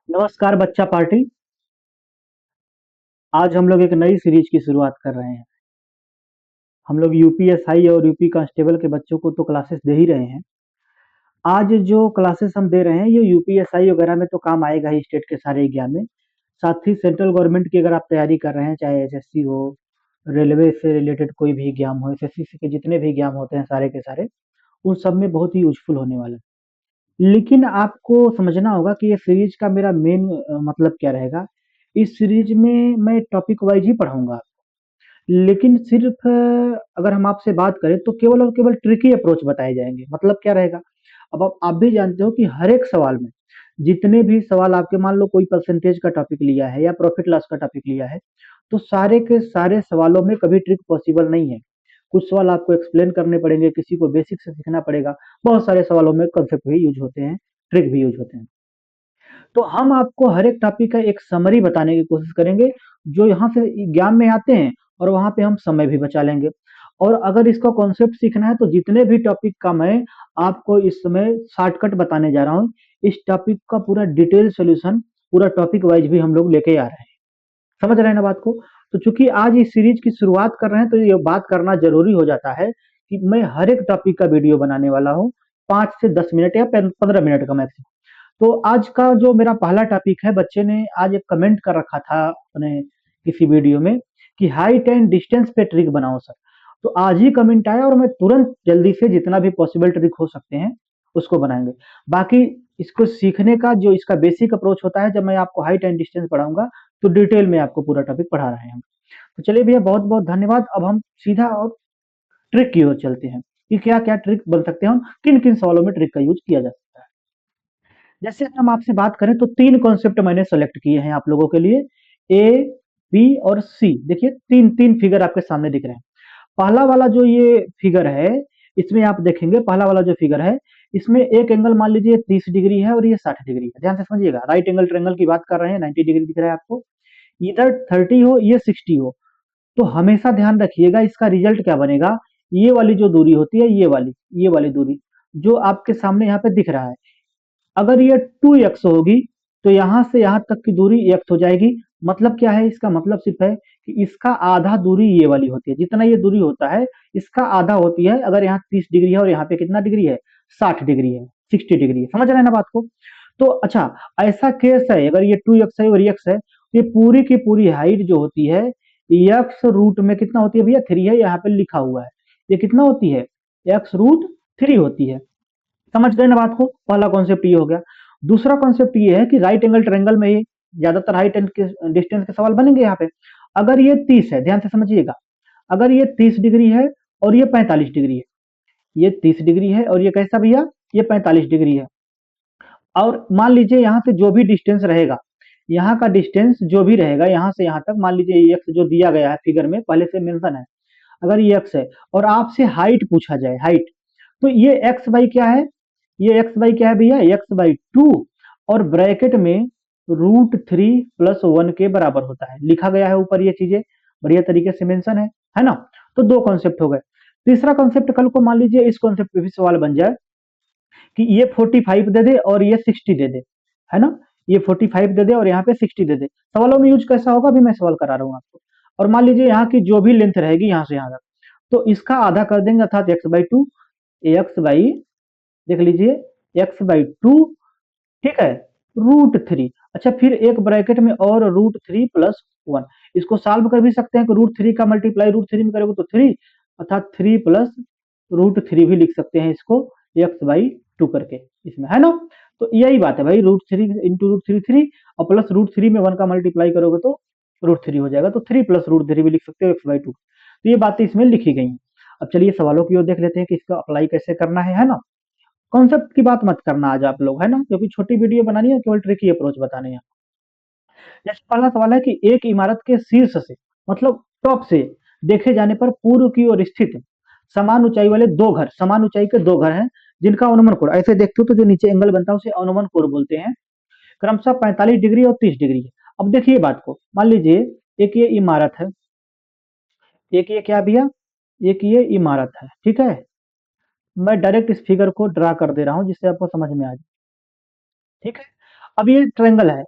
नमस्कार बच्चा पार्टी। आज हम लोग एक नई सीरीज की शुरुआत कर रहे हैं। हम लोग यूपीएसआई और यूपी कांस्टेबल के बच्चों को तो क्लासेस दे ही रहे हैं। आज जो क्लासेस हम दे रहे हैं ये यूपीएसआई वगैरह में तो काम आएगा ही, स्टेट के सारे एग्जाम में। साथ ही सेंट्रल गवर्नमेंट की अगर आप तैयारी कर रहे हैं, चाहे एसएससी हो, रेलवे से रिलेटेड कोई भी एग्जाम हो, एसएससी के जितने भी एग्जाम होते हैं सारे के सारे, उन सब में बहुत ही यूजफुल होने वाला है। लेकिन आपको समझना होगा कि ये सीरीज का मेरा मेन मतलब क्या रहेगा। इस सीरीज में मैं टॉपिक वाइज ही पढ़ाऊंगा, लेकिन सिर्फ अगर हम आपसे बात करें तो केवल और केवल ट्रिकी अप्रोच बताए जाएंगे। मतलब क्या रहेगा, अब आप भी जानते हो कि हर एक सवाल में, जितने भी सवाल आपके, मान लो कोई परसेंटेज का टॉपिक लिया है या प्रॉफिट लॉस का टॉपिक लिया है, तो सारे के सारे सवालों में कभी ट्रिक पॉसिबल नहीं है। कुछ सवाल आपको एक्सप्लेन करने पड़ेंगे, किसी को बेसिक से सीखना पड़ेगा। बहुत सारे सवालों में कंसेप्ट भी यूज होते हैं, ट्रिक भी यूज होते हैं। तो हम आपको हर एक टॉपिक का एक समरी बताने की कोशिश करेंगे, जो यहाँ से एग्जाम में आते हैं, और वहां पे हम समय भी बचा लेंगे। और अगर इसका कॉन्सेप्ट सीखना है तो जितने भी टॉपिक का मैं आपको इस समय शॉर्टकट बताने जा रहा हूँ, इस टॉपिक का पूरा डिटेल सोल्यूशन पूरा टॉपिक वाइज भी हम लोग लेके आ रहे हैं। समझ रहे हैं ना बात को। तो चूंकि आज इस सीरीज की शुरुआत कर रहे हैं तो ये बात करना जरूरी हो जाता है कि मैं हर एक टॉपिक का वीडियो बनाने वाला हूँ, 5 से 10 मिनट या 15 मिनट का मैक्सिमम। तो आज का जो मेरा पहला टॉपिक है, बच्चे ने आज एक कमेंट कर रखा था अपने किसी वीडियो में कि हाइट एंड डिस्टेंस पे ट्रिक बनाओ सर। तो आज ही कमेंट आया और मैं तुरंत जल्दी से जितना भी पॉसिबल ट्रिक हो सकते हैं उसको बनाएंगे। बाकी इसको सीखने का जो इसका बेसिक अप्रोच होता है, जब मैं आपको हाइट एंड डिस्टेंस पढ़ाऊंगा तो डिटेल में आपको पूरा टॉपिक पढ़ा रहे हैं हम। तो चलिए भैया, बहुत बहुत धन्यवाद। अब हम सीधा और ट्रिक की ओर चलते हैं कि क्या क्या ट्रिक बन सकते हैं, हम किन किन सवालों में ट्रिक का यूज किया जा सकता है। जैसे अगर हम आपसे बात करें तो तीन कॉन्सेप्ट मैंने सेलेक्ट किए हैं आप लोगों के लिए, ए, बी और सी। देखिए तीन तीन फिगर आपके सामने दिख रहे हैं। पहला वाला जो ये फिगर है, इसमें आप देखेंगे पहला वाला जो फिगर है, इसमें एक एंगल मान लीजिए 30 डिग्री है और ये 60 डिग्री है। ध्यान से समझिएगा, राइट एंगल ट्रेंगल की बात कर रहे हैं, 90 डिग्री दिख रहा है आपको। इधर 30 हो, ये 60 हो, तो हमेशा ध्यान रखिएगा इसका रिजल्ट क्या बनेगा। ये वाली जो दूरी होती है, ये वाली दूरी जो आपके सामने यहाँ पे दिख रहा है, अगर ये 2x होगी तो यहां से यहां तक की दूरी x हो जाएगी। मतलब क्या है, इसका मतलब सिर्फ है कि इसका आधा दूरी ये वाली होती है। जितना ये दूरी होता है इसका आधा होती है। अगर यहाँ 30 डिग्री है और यहाँ पे कितना डिग्री है, 60 डिग्री है, 60 डिग्री है। समझ रहे हैं ना बात को। तो अच्छा, ऐसा केस है अगर ये 2x है और x है, तो ये पूरी की पूरी हाइट जो होती है, x रूट में कितना होती है भैया, 3 है, यहाँ पे लिखा हुआ है। ये कितना होती है, x√3 होती है। समझ गए ना बात को। पहला कॉन्सेप्ट ये हो गया। दूसरा कॉन्सेप्ट ये है कि राइट एंगल ट्रायंगल में ही ज्यादातर हाइट एंड डिस्टेंस के सवाल बनेंगे यहाँ पे। अगर ये 30 है, ध्यान से समझिएगा, अगर ये 30 डिग्री है और ये 45 डिग्री है, ये 30 डिग्री है और ये कैसा भैया, ये 45 डिग्री है। और मान लीजिए यहाँ से जो भी डिस्टेंस रहेगा, यहाँ का डिस्टेंस जो भी रहेगा यहाँ से यहाँ तक, मान लीजिए ये एक्स जो दिया गया है फिगर में पहले से मेंशन है, अगर ये एक्स है और आपसे हाइट पूछा जाए, हाइट, तो ये एक्स बाई क्या है, ये एक्स बाई क्या है भैया, x/2, और ब्रैकेट में √3 + 1 के बराबर होता है। लिखा गया है ऊपर, ये चीजें बढ़िया तरीके से मेंशन है ना। तो दो कॉन्सेप्ट हो गए। तीसरा कॉन्सेप्ट, कल को मान लीजिए इस कॉन्सेप्ट पे भी सवाल बन जाए कि ये 45 दे दे और ये 60 दे दे, है ना, ये 45 दे दे और यहाँ पे 60 दे दे। सवालों में यूज कैसा होगा अभी मैं सवाल करा रहा हूँ आपको। और मान लीजिए यहाँ की जो भी लेंथ रहेगी यहाँ से यहाँ तक, तो इसका आधा कर देंगे, अर्थात x/2, एक्स बाई, देख लीजिए, x/2, ठीक है, √3। अच्छा, फिर एक ब्रैकेट में और √3 + 1। इसको सॉल्व कर भी सकते हैं कि √3 का मल्टीप्लाई √3 में करोगे तो 3, अर्थात 3 + √3 भी लिख सकते हैं इसको, x/2 करके इसमें, है ना। तो यही बात है भाई, √3 इंटू √3 3, और प्लस √3 में 1 का मल्टीप्लाई करोगे तो √3 हो जाएगा। तो 3 + √3 भी लिख सकते हो, x/2। तो ये बातें इसमें लिखी गई हैं। अब चलिए सवालों की ओर देख लेते हैं कि इसका अप्लाई कैसे करना है ना। कॉन्सेप्ट की बात मत करना आज आप लोग, है ना, क्योंकि छोटी वीडियो बनानी है, केवल ट्रिकी अप्रोच बताने हैं। जैसे पहला सवाल है कि एक इमारत के शीर्ष से, मतलब टॉप से देखे जाने पर पूर्व की ओर स्थित समान ऊंचाई वाले दो घर, समान ऊंचाई के दो घर हैं जिनका अनुमान कोण, ऐसे देखते हो तो जो नीचे एंगल बनता है उसे अनुमान कोण बोलते हैं, क्रमशः 45 डिग्री और 30 डिग्री है। अब देखिए बात को, मान लीजिए एक ये इमारत है, एक ये क्या भैया, एक ये इमारत है, ठीक है। मैं डायरेक्ट इस फिगर को ड्रा कर दे रहा हूं जिससे आपको समझ में आ जाए, ठीक है। अब ये ट्रायंगल है,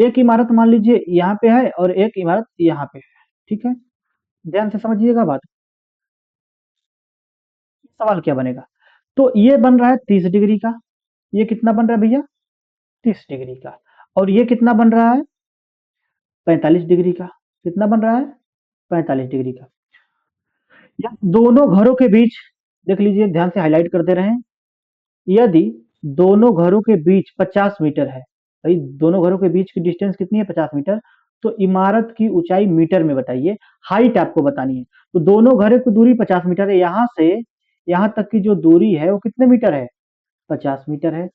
एक इमारत मान लीजिए यहाँ पे है और एक इमारत यहाँ पे है, ठीक है, ध्यान से समझिएगा बात। सवाल क्या बनेगा, तो ये बन रहा है 30 डिग्री का, ये कितना बन रहा है भैया, 30 डिग्री का, और ये कितना बन रहा है, 45 डिग्री का, कितना बन रहा है, 45 डिग्री का। या दोनों घरों के बीच, देख लीजिए ध्यान से हाईलाइट कर दे रहे हैं, यदि दोनों घरों के बीच 50 मीटर है, भाई दोनों घरों के बीच की डिस्टेंस कितनी है, 50 मीटर, तो इमारत की ऊंचाई मीटर में बताइए, हाइट आपको बतानी है। तो दोनों घरों की दूरी 50 मीटर है, यहाँ से यहाँ तक की जो दूरी है वो कितने मीटर है, 50 मीटर है।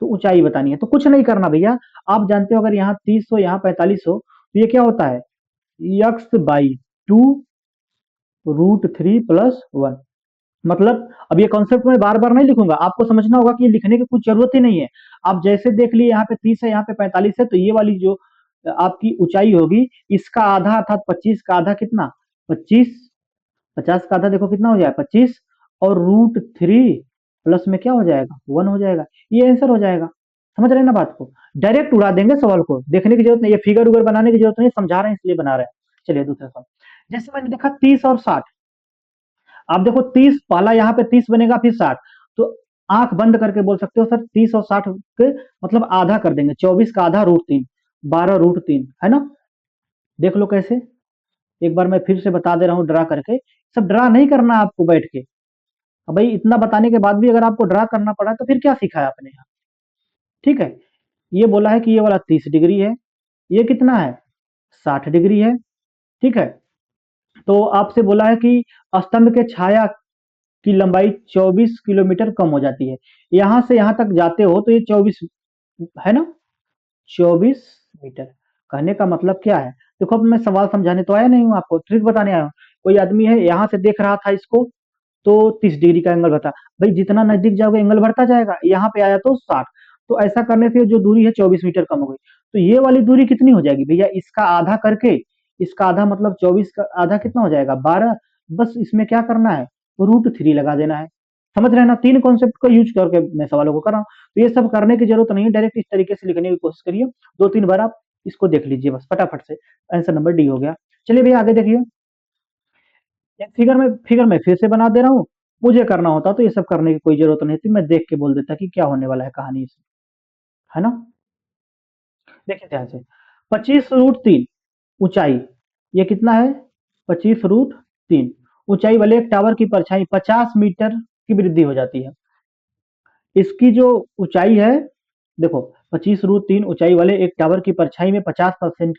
तो ऊंचाई बतानी है, तो कुछ नहीं करना भैया, आप जानते हो अगर यहाँ 30 हो यहाँ 45 हो तो ये क्या होता है, x/2 √3+1। मतलब अब ये कॉन्सेप्ट मैं बार बार नहीं लिखूंगा, आपको समझना होगा कि ये लिखने की कुछ जरूरत ही नहीं है। आप जैसे देख लिए यहाँ पे 30 है यहाँ पे 45 है, तो ये वाली जो आपकी ऊंचाई होगी इसका आधा अर्थात 25 का आधा कितना, 25, 50 का आधा देखो कितना हो जाएगा 25, और √3 प्लस में क्या हो जाएगा 1 हो जाएगा, ये आंसर हो जाएगा। समझ रहे हैं ना बात को, डायरेक्ट उड़ा देंगे सवाल को, देखने की जरूरत नहीं, ये फिगर उगर बनाने की जरूरत नहीं, समझा रहे हैं इसलिए बना रहे हैं। चलिए दूसरा सवाल, जैसे मैंने देखा 30 और 60, आप देखो 30 पहला यहाँ पे 30 बनेगा फिर 60, तो आंख बंद करके बोल सकते हो सर 30 और 60 के मतलब आधा कर देंगे, 24 का आधा √3, 12 √3 है ना। देख लो कैसे, एक बार मैं फिर से बता दे रहा हूँ ड्रा करके, सब ड्रा नहीं करना आपको बैठ के। अब भाई इतना बताने के बाद भी अगर आपको ड्रा करना पड़ा तो फिर क्या सीखा है आपने यहाँ, ठीक है। ये बोला है कि ये वाला 30 डिग्री है, ये कितना है 60 डिग्री है, ठीक है। तो आपसे बोला है कि स्तंभ के छाया की लंबाई 24 किलोमीटर कम हो जाती है, यहां से यहां तक जाते हो तो ये 24 है ना, 24 मीटर। कहने का मतलब क्या है, देखो अब मैं सवाल समझाने तो आया नहीं हूँ, आपको ट्रिक बताने आया हूँ। कोई आदमी है यहाँ से देख रहा था इसको, तो 30 डिग्री का एंगल बता, भाई जितना नजदीक जाओगे एंगल बढ़ता जाएगा, यहाँ पे आया तो 60, तो ऐसा करने से जो दूरी है 24 मीटर कम हो गई। तो ये वाली दूरी कितनी हो जाएगी भैया, इसका आधा करके, इसका आधा मतलब 24 का आधा कितना हो जाएगा 12, बस इसमें क्या करना है, √3 लगा देना है। समझ रहे हैं ना, तीन कॉन्सेप्ट का यूज करके मैं सवालों को कर रहा हूँ, तो ये सब करने की जरूरत नहीं है, डायरेक्ट इस तरीके से लिखने की कोशिश करिए, 2-3 बार आप इसको देख लीजिए बस फटाफट से, आंसर नंबर डी हो गया। चलिए भैया आगे देखिए, एक फिगर में फिर से बना दे रहा हूँ, मुझे करना होता तो ये सब करने की कोई जरूरत नहीं थी, मैं देख के बोल देता कि क्या होने वाला है कहानी इसमें, है ना। देखिए ध्यान से, 25 √3 ऊंचाई, ये कितना है 25 √3, ऊंचाई वाले एक टावर की परछाई 50 मीटर की वृद्धि हो जाती है। इसकी जो ऊंचाई है, देखो 25 √3 ऊंचाई वाले एक टावर की परछाई में 50%,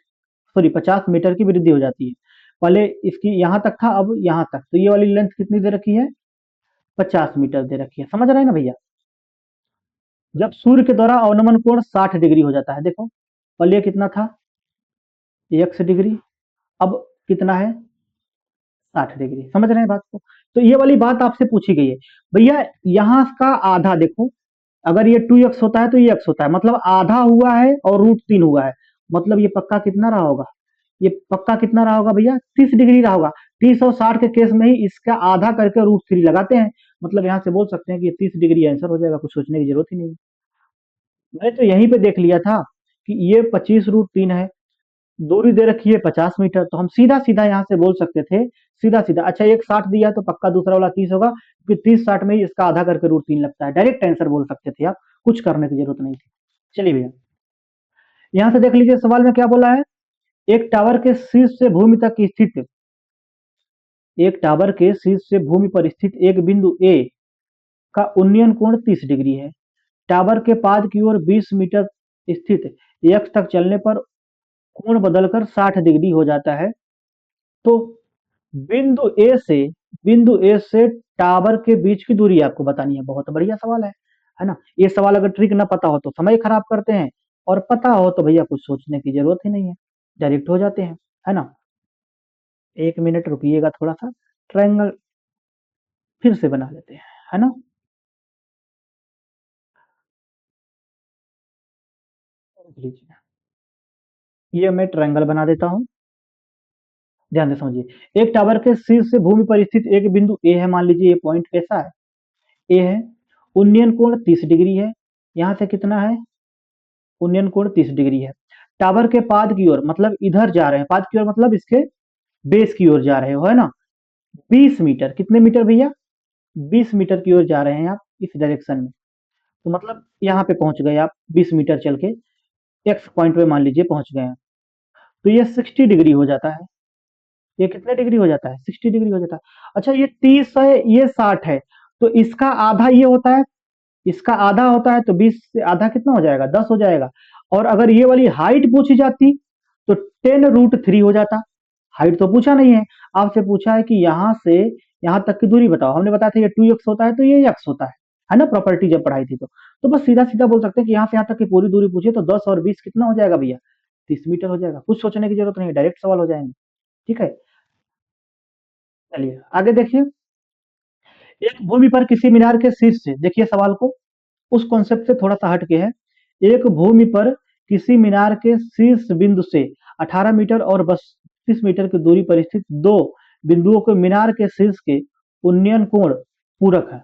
सॉरी 50 मीटर की वृद्धि हो जाती है। पहले इसकी यहाँ तक था, अब यहाँ तक, तो ये वाली लेंथ कितनी दे रखी है, 50 मीटर दे रखी है, समझ रहे हैं ना भैया। जब सूर्य के द्वारा अवनमन कोण 60 डिग्री हो जाता है, देखो पहले कितना था, x डिग्री, अब कितना है 60 डिग्री, समझ रहे हैं बात को। तो ये वाली बात आपसे पूछी गई है, भैया यहाँ का आधा देखो, अगर ये 2x होता है तो ये x होता है, मतलब आधा हुआ है और √3 हुआ है, मतलब ये पक्का कितना रहा होगा, ये पक्का कितना रहा होगा भैया 30 डिग्री रहा होगा। 30 और 60 के केस में ही इसका आधा करके √3 लगाते हैं, मतलब यहाँ से बोल सकते हैं कि ये 30 डिग्री आंसर हो जाएगा, कुछ सोचने की जरूरत ही नहीं। मैंने तो यहीं पे देख लिया था कि ये 25 √3 है, दूरी दे रखी है 50 मीटर, तो हम सीधा सीधा यहाँ से बोल सकते थे, सीधा सीधा। अच्छा एक 60 दिया तो पक्का दूसरा वाला 30 होगा, क्योंकि 30-60 में ही इसका आधा करके √3 लगता है, डायरेक्ट आंसर बोल सकते थे आप, कुछ करने की जरूरत नहीं थी। चलिए भैया यहाँ से देख लीजिए सवाल में क्या बोला है, एक टावर के शीर्ष से भूमि तक स्थित, एक टावर के शीर्ष से भूमि पर स्थित एक बिंदु ए का उन्नयन कोण 30 डिग्री है, टावर के पाद की ओर 20 मीटर स्थित x तक चलने पर कोण बदलकर 60 डिग्री हो जाता है। तो बिंदु ए से बिंदु ए से टावर के बीच की दूरी आपको बतानी है, बहुत बढ़िया सवाल है ना। ये सवाल अगर ट्रिक ना पता हो तो समय खराब करते हैं, और पता हो तो भैया कुछ सोचने की जरूरत ही नहीं है, डायरेक्ट हो जाते हैं, है ना। 1 मिनट रुकिएगा थोड़ा सा, ट्रायंगल फिर से बना लेते हैं, है ना। ये मैं ट्रायंगल बना देता हूँ, ध्यान से समझिए, एक टावर के शीर्ष से भूमि पर स्थित एक बिंदु ए है, मान लीजिए ये पॉइंट कैसा है, ए है, उन्नयन कोण 30 डिग्री है, यहाँ से कितना है, उन्नयन कोण 30 डिग्री है। टावर के पाद की ओर मतलब इधर जा रहे हैं, पाद की ओर मतलब इसके बेस की ओर जा रहे हो, है ना। 20 मीटर, कितने मीटर भैया? 20 मीटर की ओर जा रहे हैं आप इस डायरेक्शन में। तो मतलब यहाँ पे पहुंच गए आप 20 मीटर चल के, एक्स पॉइंट पे मान लीजिए पहुंच गए हैं। तो ये 60 डिग्री हो जाता है। ये कितने डिग्री हो जाता है? 60 डिग्री हो जाता है। अच्छा, ये 30 है, ये 60 है, तो इसका आधा ये होता है, इसका आधा होता है, तो 20 से आधा कितना हो जाएगा? 10 हो जाएगा। और अगर ये वाली हाइट पूछी जाती तो 10√3 हो जाता। हाइट तो पूछा नहीं है, आपसे पूछा है कि यहाँ से यहाँ तक की दूरी बताओ। हमने बताया था ये 2x होता है, तो ये x होता है ना, प्रॉपर्टी जब पढ़ाई थी तो बस सीधा सीधा बोल सकते हैं कि यहाँ से यहाँ तक की पूरी दूरी पूछे तो 10 और 20 कितना हो जाएगा भैया? 30 मीटर हो जाएगा। कुछ सोचने की जरूरत नहीं, डायरेक्ट सवाल हो जाएंगे। ठीक है, चलिए आगे देखिए। एक भूमि पर किसी मीनार के शीर्ष से, देखिए सवाल को, उस कॉन्सेप्ट से थोड़ा सा हट के है। एक भूमि पर किसी मीनार के शीर्ष बिंदु से 18 मीटर और 32 मीटर की दूरी पर स्थित दो बिंदुओं को मीनार के शीर्ष के उन्नयन कोण पूरक है,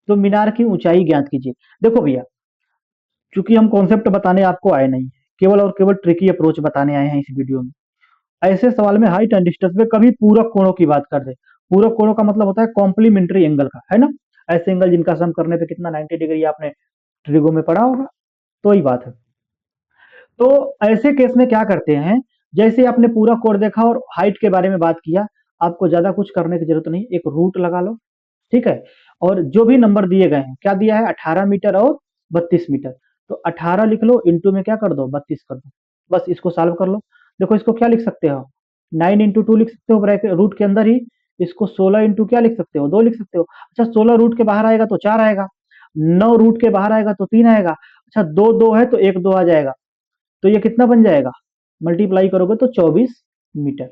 तो मीनार की ऊंचाई ज्ञात कीजिए। देखो भैया, चूंकि हम कॉन्सेप्ट बताने आपको आए नहीं, केवल और केवल ट्रिकी अप्रोच बताने आए हैं इस वीडियो में। ऐसे सवाल में हाइट एंड डिस्टेंस में कभी पूरक कोणों की बात कर दे। पूरक कोणों का मतलब होता है कॉम्प्लीमेंट्री एंगल का, है ना। ऐसे एंगल जिनका सम करने पे कितना 90 डिग्री, आपने ट्रिगो में पढ़ा होगा, तो ही बात है। तो ऐसे केस में क्या करते हैं, जैसे आपने पूरा कोड देखा और हाइट के बारे में बात किया, आपको ज्यादा कुछ करने की जरूरत नहीं, एक रूट लगा लो। ठीक है, और जो भी नंबर दिए गए हैं, क्या दिया है? 18 मीटर और 32 मीटर। तो 18 लिख लो, इंटू में क्या कर दो? 32 कर दो। बस इसको सॉल्व कर लो। देखो इसको क्या लिख सकते हो? 9 इंटू 2 लिख सकते हो ब्रैकेट रूट के अंदर ही। इसको 16 इंटू क्या लिख सकते हो? 2 लिख सकते हो। अच्छा, 16 रूट के बाहर आएगा तो 4 आएगा, 9 रूट के बाहर आएगा तो 3 आएगा। अच्छा, दो दो है तो एक दो आ जाएगा, तो ये कितना बन जाएगा? मल्टीप्लाई करोगे तो 24 मीटर।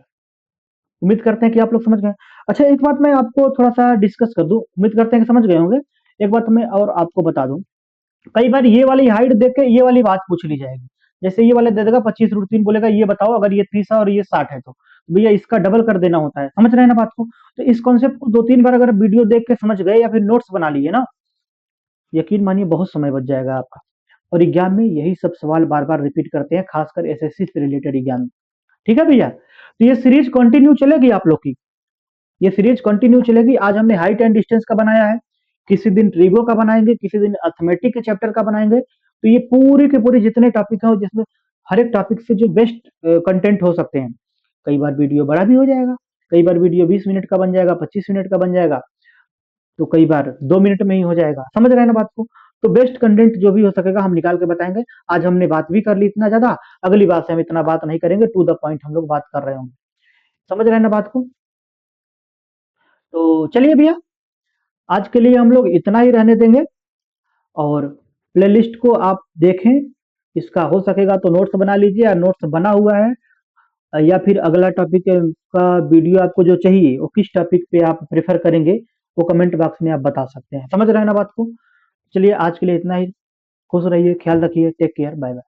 उम्मीद करते हैं कि आप लोग समझ गए। अच्छा, एक बात मैं आपको थोड़ा सा डिस्कस कर दूं, उम्मीद करते हैं कि समझ गए होंगे। एक बात मैं और आपको बता दूं, कई बार ये वाली हाइट देख के ये वाली बात पूछ ली जाएगी। जैसे ये वाला दे देगा 25√3, बोलेगा ये बताओ अगर ये 30 है और ये 60 है तो भैया इसका डबल कर देना होता है। समझ रहे हैं ना बात को? तो इस कॉन्सेप्ट को 2-3 बार अगर वीडियो देख के समझ गए या फिर नोट्स बना लिए ना, यकीन मानिए बहुत समय बच जाएगा आपका। और एग्जाम में यही सब सवाल बार बार रिपीट करते हैं, खासकर एसएससी से रिलेटेड एग्जाम में। ठीक है भैया, तो ये सीरीज कंटिन्यू चलेगी आप लोग की, ये सीरीज कंटिन्यू चलेगी। आज हमने हाइट एंड डिस्टेंस का बनाया है, किसी दिन ट्रिगो का बनाएंगे, किसी दिन अर्थमेटिक के चैप्टर का बनाएंगे। तो ये पूरी के पूरी जितने टॉपिक हैं, जिसमें हर एक टॉपिक से जो बेस्ट कंटेंट हो सकते हैं। कई बार वीडियो बड़ा भी हो जाएगा, कई बार वीडियो 20 मिनट का बन जाएगा, 25 मिनट का बन जाएगा, तो कई बार 2 मिनट में ही हो जाएगा। समझ रहे हैं ना बात को? तो बेस्ट कंटेंट जो भी हो सकेगा हम निकाल के बताएंगे। आज हमने बात भी कर ली इतना ज्यादा, अगली बार से हम इतना बात नहीं करेंगे, टू द पॉइंट हम लोग बात कर रहे होंगे। समझ रहे हैं ना बात को? तो चलिए भैया, आज के लिए हम लोग इतना ही रहने देंगे। और प्लेलिस्ट को आप देखें, इसका हो सकेगा तो नोट्स बना लीजिए, या नोट्स बना हुआ है, या फिर अगला टॉपिक का वीडियो आपको जो चाहिए वो किस टॉपिक पे आप प्रेफर करेंगे, वो कमेंट बॉक्स में आप बता सकते हैं। समझ रहे हैं ना बात को? चलिए आज के लिए इतना ही। खुश रहिए, ख्याल रखिए, टेक केयर, बाय बाय।